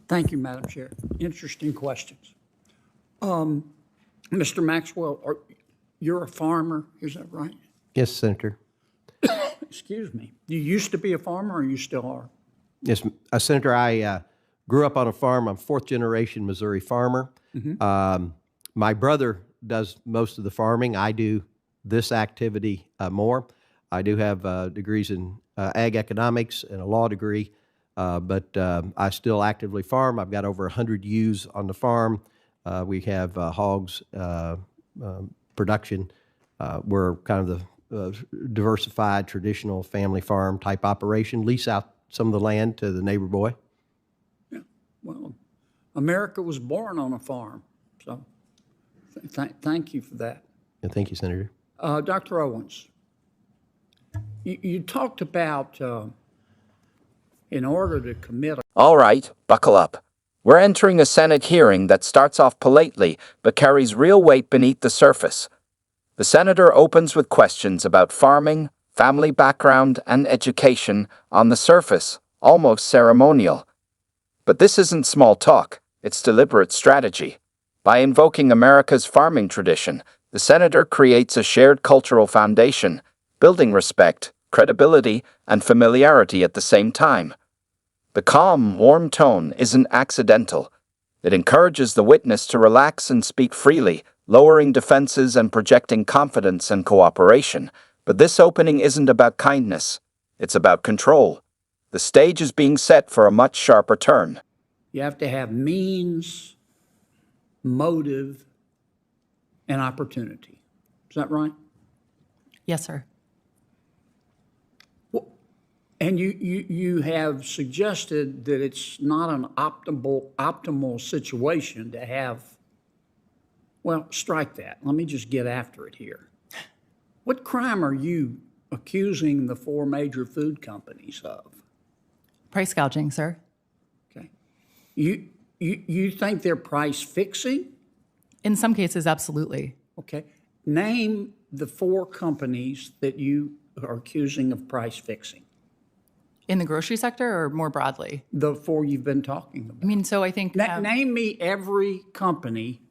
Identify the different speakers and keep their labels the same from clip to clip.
Speaker 1: Thank you, Madam Chair. Interesting questions. Mr. Maxwell, you're a farmer, is that right?
Speaker 2: Yes, Senator.
Speaker 1: Excuse me. You used to be a farmer, or you still are?
Speaker 2: Yes, Senator, I grew up on a farm. I'm fourth-generation Missouri farmer. My brother does most of the farming. I do this activity more. I do have degrees in ag economics and a law degree, but I still actively farm. I've got over 100 ewes on the farm. We have hogs production. We're kind of the diversified, traditional family farm type operation, lease out some of the land to the neighbor boy.
Speaker 1: Yeah. Well, America was born on a farm, so thank you for that.
Speaker 2: And thank you, Senator.
Speaker 1: Dr. Owens, you talked about in order to commit.
Speaker 3: All right, buckle up. We're entering a Senate hearing that starts off politely but carries real weight beneath the surface. The senator opens with questions about farming, family background, and education, on the surface, almost ceremonial. But this isn't small talk, it's deliberate strategy. By invoking America's farming tradition, the senator creates a shared cultural foundation, building respect, credibility, and familiarity at the same time. The calm, warm tone isn't accidental. It encourages the witness to relax and speak freely, lowering defenses and projecting confidence and cooperation. But this opening isn't about kindness. It's about control. The stage is being set for a much sharper turn.
Speaker 1: You have to have means, motive, and opportunity. Is that right?
Speaker 4: Yes, sir.
Speaker 1: And you have suggested that it's not an optimal situation to have, well, strike that. Let me just get after it here. What crime are you accusing the four major food companies of?
Speaker 4: Price gouging, sir.
Speaker 1: Okay. You think they're price fixing?
Speaker 4: In some cases, absolutely.
Speaker 1: Okay. Name the four companies that you are accusing of price fixing.
Speaker 4: In the grocery sector or more broadly?
Speaker 1: The four you've been talking about.
Speaker 4: I mean, so I think...
Speaker 1: Name me every company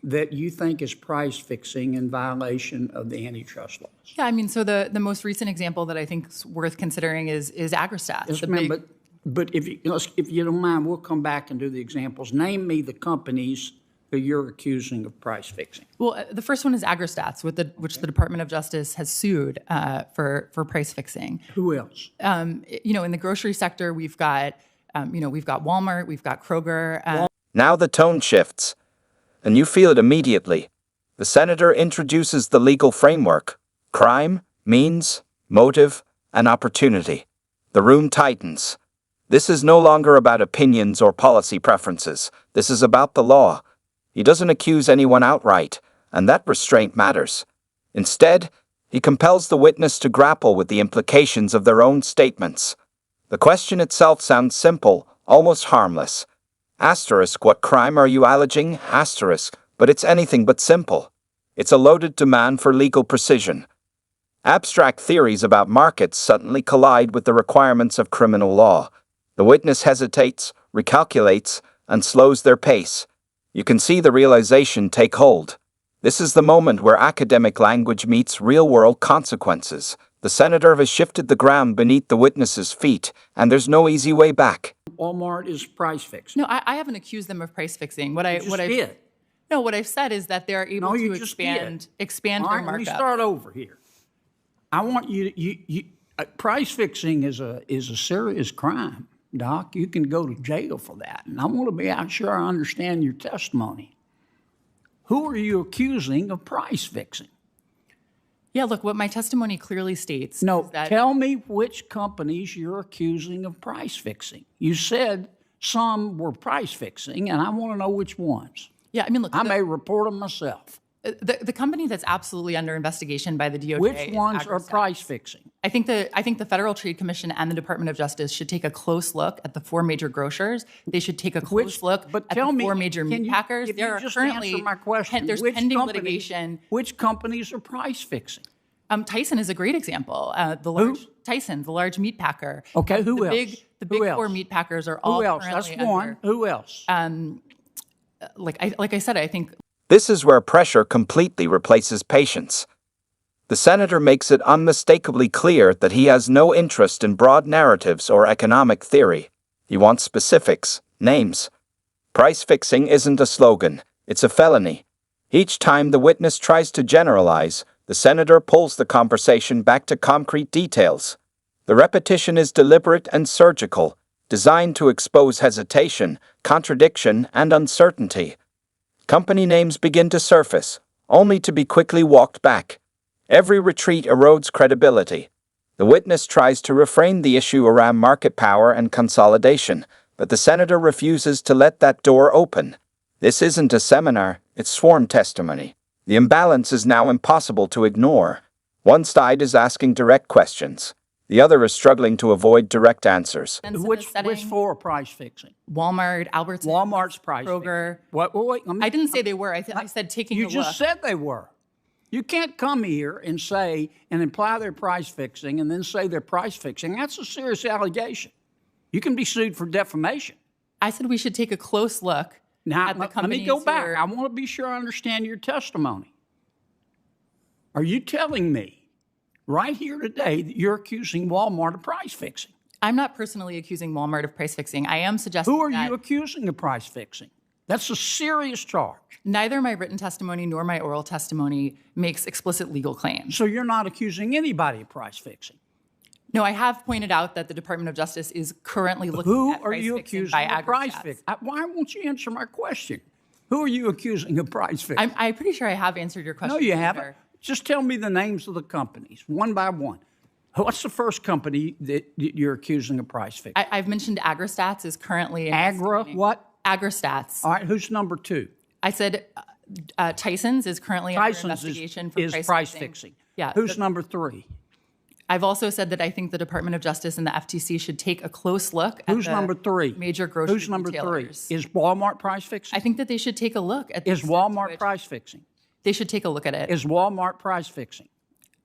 Speaker 1: that you think is price fixing in violation of the antitrust laws.
Speaker 4: Yeah, I mean, so the most recent example that I think is worth considering is Agristat.
Speaker 1: Yes, ma'am, but if you don't mind, we'll come back and do the examples. Name me the companies that you're accusing of price fixing.
Speaker 4: Well, the first one is Agristats, which the Department of Justice has sued for price fixing.
Speaker 1: Who else?
Speaker 4: In the grocery sector, we've got Walmart, we've got Kroger.
Speaker 3: Now the tone shifts, and you feel it immediately. The senator introduces the legal framework: crime, means, motive, and opportunity. The room tightens. This is no longer about opinions or policy preferences. This is about the law. He doesn't accuse anyone outright, and that restraint matters. Instead, he compels the witness to grapple with the implications of their own statements. The question itself sounds simple, almost harmless. Asterisk, what crime are you alleging? Asterisk, but it's anything but simple. It's a loaded demand for legal precision. Abstract theories about markets suddenly collide with the requirements of criminal law. The witness hesitates, recalculates, and slows their pace. You can see the realization take hold. This is the moment where academic language meets real-world consequences. The senator has shifted the ground beneath the witness's feet, and there's no easy way back.
Speaker 1: Walmart is price fixing.
Speaker 4: No, I haven't accused them of price fixing. What I've said is that they're able to expand their markup.
Speaker 1: Let me start over here. I want you price fixing is a serious crime, Doc. You can go to jail for that. And I want to be sure I understand your testimony. Who are you accusing of price fixing?
Speaker 4: Yeah, look, what my testimony clearly states
Speaker 1: No,
Speaker 4: is that...
Speaker 1: tell me which companies you're accusing of price fixing. You said some were price fixing, and I want to know which ones.
Speaker 4: Yeah, I mean, look...
Speaker 1: I may report them myself.
Speaker 4: The company that's absolutely under investigation by the DOJ.
Speaker 1: Which ones are price fixing?
Speaker 4: I think the Federal Trade Commission and the Department of Justice should take a close look at the four major grocers. They should take a close look at the four major meat packers.
Speaker 1: There are currently
Speaker 4: there's pending litigation.
Speaker 1: Which companies are price fixing?
Speaker 4: Tyson is a great example. Tyson, the large meat packer.
Speaker 1: Okay, who else?
Speaker 4: The big
Speaker 1: Who
Speaker 4: four
Speaker 1: else?
Speaker 4: meat packers are all
Speaker 1: Who else?
Speaker 4: currently
Speaker 1: That's one. Who else?
Speaker 4: like I said, I think
Speaker 3: This is where pressure completely replaces patience. The senator makes it unmistakably clear that he has no interest in broad narratives or economic theory. He wants specifics, names. Price fixing isn't a slogan, it's a felony. Each time the witness tries to generalize, the senator pulls the conversation back to concrete details. The repetition is deliberate and surgical, designed to expose hesitation, contradiction, and uncertainty. Company names begin to surface, only to be quickly walked back. Every retreat erodes credibility. The witness tries to reframe the issue around market power and consolidation, but the senator refuses to let that door open. This isn't a seminar, it's sworn testimony. The imbalance is now impossible to ignore. One side is asking direct questions. The other is struggling to avoid direct answers.
Speaker 1: Which for price fixing?
Speaker 4: Walmart, Albertsons,
Speaker 1: Walmart's price
Speaker 4: Kroger.
Speaker 1: Fixing. Wait,
Speaker 4: I didn't say they were. I said taking a look.
Speaker 1: You just said they were. You can't come here and say and imply they're price fixing and then say they're price fixing. That's a serious allegation. You can be sued for defamation.
Speaker 4: I said we should take a close look
Speaker 1: Now,
Speaker 4: at the
Speaker 1: let
Speaker 4: companies
Speaker 1: me go back.
Speaker 4: who are-
Speaker 1: I want to be sure I understand your testimony. Are you telling me right here today that you're accusing Walmart of price fixing?
Speaker 4: I'm not personally accusing Walmart of price fixing. I am suggesting
Speaker 1: Who are
Speaker 4: that
Speaker 1: you accusing of price fixing? That's a serious charge.
Speaker 4: neither my written testimony nor my oral testimony makes explicit legal claims.
Speaker 1: So you're not accusing anybody of price fixing.
Speaker 4: No, I have pointed out that the Department of Justice is currently looking
Speaker 1: Who
Speaker 4: at
Speaker 1: are
Speaker 4: price
Speaker 1: you
Speaker 4: fixing
Speaker 1: accusing
Speaker 4: by
Speaker 1: of price
Speaker 4: agri-stats.
Speaker 1: fixing? Why won't you answer my question? Who are you accusing of price fixing?
Speaker 4: I'm pretty sure I have answered your question.
Speaker 1: No, you
Speaker 4: Senator.
Speaker 1: haven't. Just tell me the names of the companies, one by one. What's the first company that you're accusing of price fixing?
Speaker 4: I've mentioned AgriStats is currently
Speaker 1: Agra,
Speaker 4: investigating.
Speaker 1: what?
Speaker 4: AgriStats.
Speaker 1: All right, who's number two?
Speaker 4: I said Tyson's is currently under
Speaker 1: Tyson's
Speaker 4: investigation for
Speaker 1: is price fixing.
Speaker 4: Yeah.
Speaker 1: Who's number three?
Speaker 4: I've also said that I think the Department of Justice and the FTC should take a close look at
Speaker 1: Who's
Speaker 4: the
Speaker 1: number three?
Speaker 4: major grocery
Speaker 1: Who's number
Speaker 4: retailers.
Speaker 1: three? Is Walmart price fixing?
Speaker 4: I think that they should take a look at the
Speaker 1: Is
Speaker 4: extent to
Speaker 1: Walmart
Speaker 4: which
Speaker 1: price fixing?
Speaker 4: They should take a look at it.
Speaker 1: Is Walmart price fixing?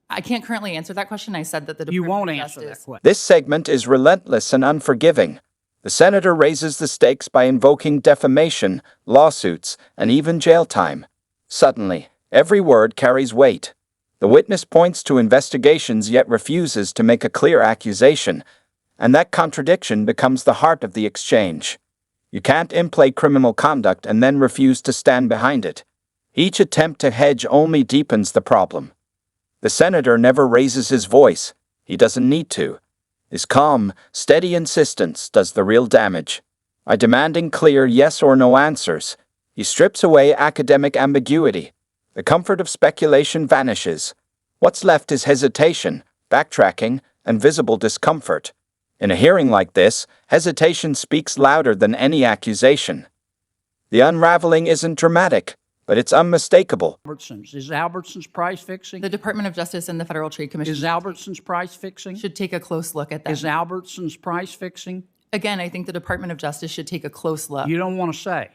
Speaker 4: I can't currently answer that question. I said that the
Speaker 1: You
Speaker 4: Department
Speaker 1: won't
Speaker 4: of
Speaker 1: answer that
Speaker 4: Justice.
Speaker 1: question.
Speaker 3: This segment is relentless and unforgiving. The senator raises the stakes by invoking defamation, lawsuits, and even jail time. Suddenly, every word carries weight. The witness points to investigations yet refuses to make a clear accusation, and that contradiction becomes the heart of the exchange. You can't imply criminal conduct and then refuse to stand behind it. Each attempt to hedge only deepens the problem. The senator never raises his voice. He doesn't need to. His calm, steady insistence does the real damage. By demanding clear yes or no answers, he strips away academic ambiguity. The comfort of speculation vanishes. What's left is hesitation, backtracking, and visible discomfort. In a hearing like this, hesitation speaks louder than any accusation. The unraveling isn't dramatic, but it's unmistakable.
Speaker 1: Albertsons. Is Albertsons price fixing?
Speaker 4: The Department of Justice and the Federal Trade Commission
Speaker 1: Is Albertsons price fixing?
Speaker 4: should take a close look at that.
Speaker 1: Is Albertsons price fixing?
Speaker 4: Again, I think the Department of Justice should take a close look.
Speaker 1: You don't want to say.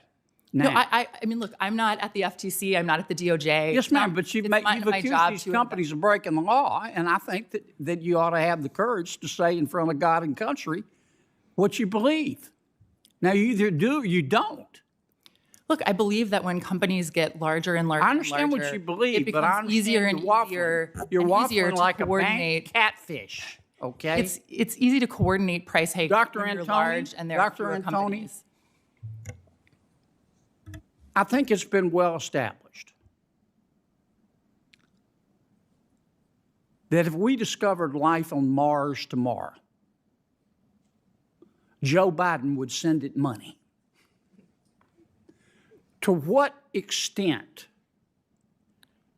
Speaker 4: No,
Speaker 1: Now,
Speaker 4: I mean, look, I'm not at the FTC. I'm not at the DOJ.
Speaker 1: yes,
Speaker 4: It's not-
Speaker 1: ma'am, but you've
Speaker 4: it's my
Speaker 1: accused
Speaker 4: job
Speaker 1: these
Speaker 4: to
Speaker 1: companies of breaking the law, and I think that you ought to have the courage to say in front of God and country what you believe. Now, you either do or you don't.
Speaker 4: Look, I believe that when companies get larger and larger,
Speaker 1: I understand
Speaker 4: and
Speaker 1: what
Speaker 4: larger,
Speaker 1: you believe,
Speaker 4: it
Speaker 1: but I
Speaker 4: becomes
Speaker 1: understand
Speaker 4: easier and
Speaker 1: you're waffling.
Speaker 4: easier.
Speaker 1: You're
Speaker 4: and easier
Speaker 1: waffling
Speaker 4: to
Speaker 1: like a
Speaker 4: coordinate.
Speaker 1: bank catfish. Okay,
Speaker 4: It's easy to coordinate price hikes
Speaker 1: Dr.
Speaker 4: when you're
Speaker 1: Antoni,
Speaker 4: large and there are
Speaker 1: Dr.
Speaker 4: fewer
Speaker 1: Antoni,
Speaker 4: companies.
Speaker 1: I think it's been well established that if we discovered life on Mars tomorrow, Joe Biden would send it money. To what extent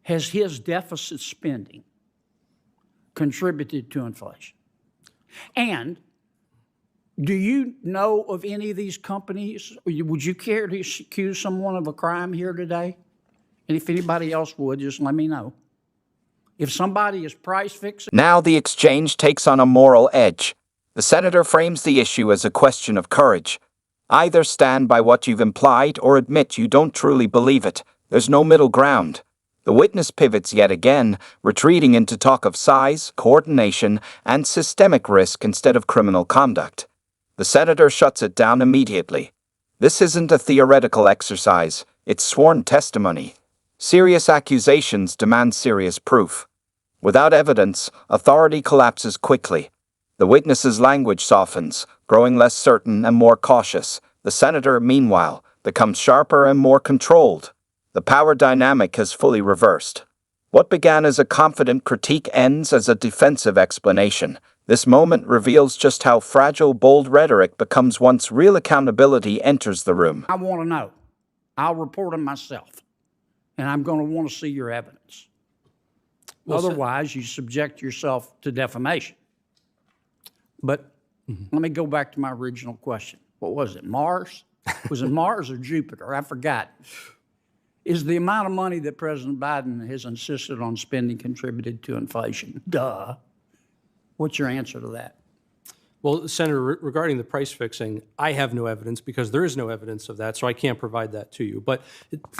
Speaker 1: has his deficit spending contributed to inflation? And do you know of any of these companies? Would you care to accuse someone of a crime here today? And if anybody else would, just let me know. If somebody is price fixing,
Speaker 3: Now the exchange takes on a moral edge. The senator frames the issue as a question of courage. Either stand by what you've implied or admit you don't truly believe it. There's no middle ground. The witness pivots yet again, retreating into talk of size, coordination, and systemic risk instead of criminal conduct. The senator shuts it down immediately. This isn't a theoretical exercise, it's sworn testimony. Serious accusations demand serious proof. Without evidence, authority collapses quickly. The witness's language softens, growing less certain and more cautious. The senator, meanwhile, becomes sharper and more controlled. The power dynamic has fully reversed. What began as a confident critique ends as a defensive explanation. This moment reveals just how fragile bold rhetoric becomes once real accountability enters the room.
Speaker 1: I want to know. I'll report on myself, and I'm going to want to see your evidence. Otherwise, you subject yourself to defamation. But let me go back to my original question. What was it, Mars? Was it Mars or Jupiter? I forgot. Is the amount of money that President Biden has insisted on spending contributed to inflation? Duh. What's your answer to that?
Speaker 5: Well, Senator, regarding the price fixing, I have no evidence because there is no evidence of that, so I can't provide that to you. But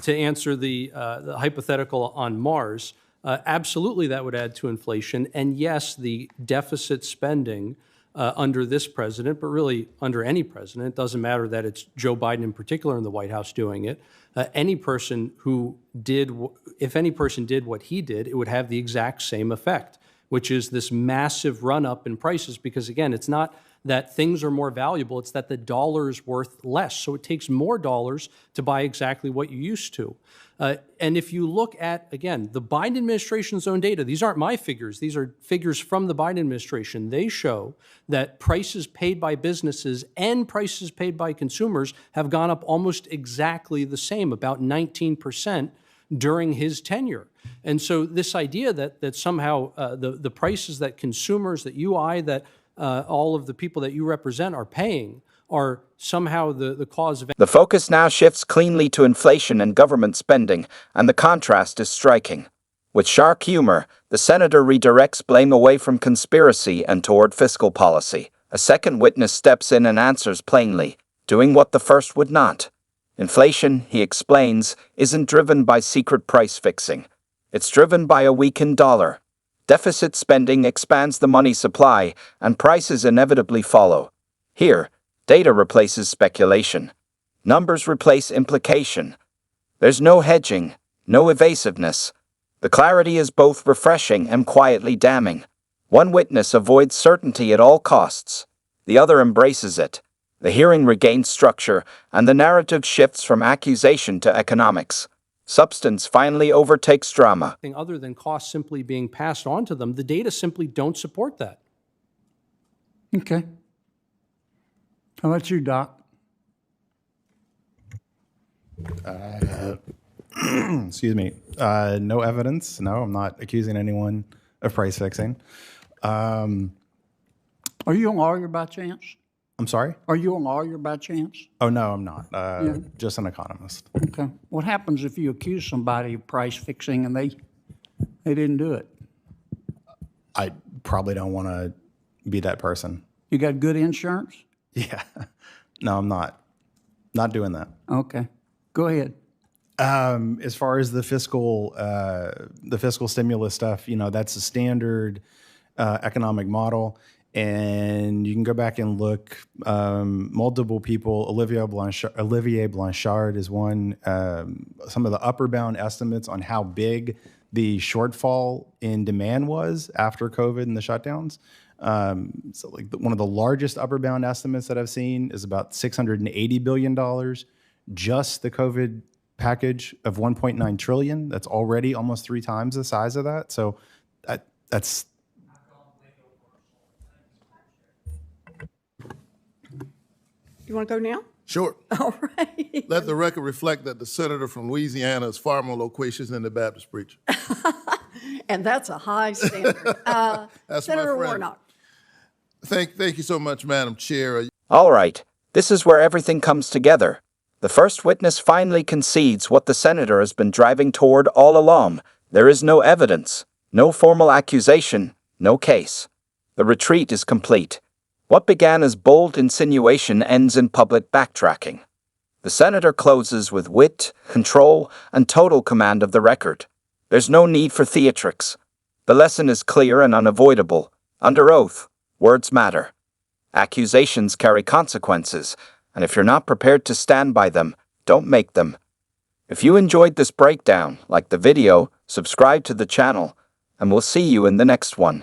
Speaker 5: to answer the hypothetical on Mars, absolutely that would add to inflation. And yes, the deficit spending under this president, but really under any president, it doesn't matter that it's Joe Biden in particular in the White House doing it. Any person who did, if any person did what he did, it would have the exact same effect, which is this massive run-up in prices, because again, it's not that things are more valuable, it's that the dollar's worth less. So it takes more dollars to buy exactly what you used to. And if you look at, again, the Biden administration's own data, these aren't my figures, these are figures from the Biden administration. They show that prices paid by businesses and prices paid by consumers have gone up almost exactly the same, about 19%. During his tenure. And so this idea that somehow the prices that consumers, that that all of the people that you represent are paying are somehow the cause of...
Speaker 3: The focus now shifts cleanly to inflation and government spending, and the contrast is striking. With sharp humor, the senator redirects blame away from conspiracy and toward fiscal policy. A second witness steps in and answers plainly, doing what the first would not. Inflation, he explains, isn't driven by secret price fixing. It's driven by a weakened dollar. Deficit spending expands the money supply, and prices inevitably follow. Here, data replaces speculation. Numbers replace implication. There's no hedging, no evasiveness. The clarity is both refreshing and quietly damning. One witness avoids certainty at all costs. The other embraces it. The hearing regains structure, and the narrative shifts from accusation to economics. Substance finally overtakes drama.
Speaker 5: Other than costs simply being passed on to them, the data simply don't support that.
Speaker 1: Okay. How about you, Doc?
Speaker 6: Excuse me. No evidence. No, I'm not accusing anyone of price fixing.
Speaker 1: Are you a lawyer by chance?
Speaker 6: I'm sorry?
Speaker 1: Are you a lawyer by chance?
Speaker 6: Oh, no, I'm not. Just an economist.
Speaker 1: Okay. What happens if you accuse somebody of price fixing and they didn't do it?
Speaker 6: I probably don't want to be that person.
Speaker 1: You got good insurance?
Speaker 6: Yeah. No, I'm not. Not doing that.
Speaker 1: Okay. Go ahead.
Speaker 6: As far as the fiscal stimulus stuff, that's a standard economic model. And you can go back and look, multiple people, Olivier Blanchard is one, some of the upper bound estimates on how big the shortfall in demand was after COVID and the shutdowns. So like one of the largest upper bound estimates that I've seen is about $680 billion, just the COVID package of 1.9 trillion. That's already almost 3 times the size of that. So that's...
Speaker 7: You want to go now?
Speaker 8: Sure.
Speaker 7: All right.
Speaker 8: Let the record reflect that the senator from Louisiana is far more loquacious than the Baptist preacher.
Speaker 7: And that's a high standard.
Speaker 8: That's
Speaker 7: Senator
Speaker 8: my friend.
Speaker 7: Warnock.
Speaker 8: Thank you so much, Madam Chair.
Speaker 3: All right, this is where everything comes together. The first witness finally concedes what the senator has been driving toward all along. There is no evidence, no formal accusation, no case. The retreat is complete. What began as bold insinuation ends in public backtracking. The senator closes with wit, control, and total command of the record. There's no need for theatrics. The lesson is clear and unavoidable. Under oath, words matter. Accusations carry consequences, and if you're not prepared to stand by them, don't make them. If you enjoyed this breakdown, like the video, subscribe to the channel, and we'll see you in the next one.